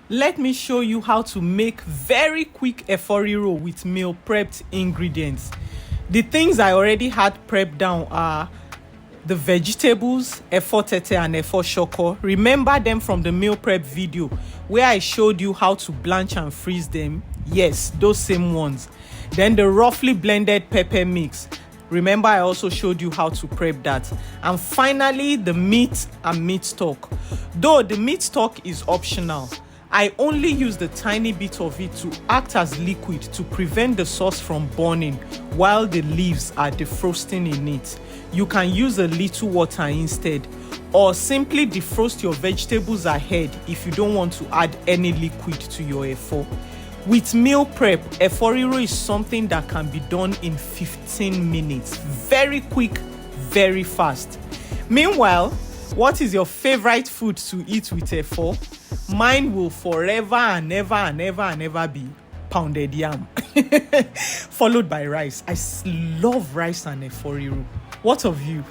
let me show you how to make very quick Efo Riro with meal prepped ingredients. The things I already had prepped down are the vegetables, Efo Tete and Efo Shoko. Remember them from the meal prep video where I showed you how to blanch and freeze them. Yes, those same ones. Then the roughly blended pepper mix. Remember, I also showed you how to prep that. And finally, the meat and meat stock. Though the meat stock is optional, I only use the tiny bit of it to act as liquid to prevent the sauce from burning while the leaves are defrosting in it. You can use a little water instead, or simply defrost your vegetables ahead if you don't want to add any liquid to your efo. With meal prep, Efo Riro is something that can be done in 15 minutes. Very quick, very fast. Meanwhile, what is your favorite food to eat with efo? Mine will forever and ever and ever and ever be pounded yam, followed by rice. I love rice and Efo Riro. What of you?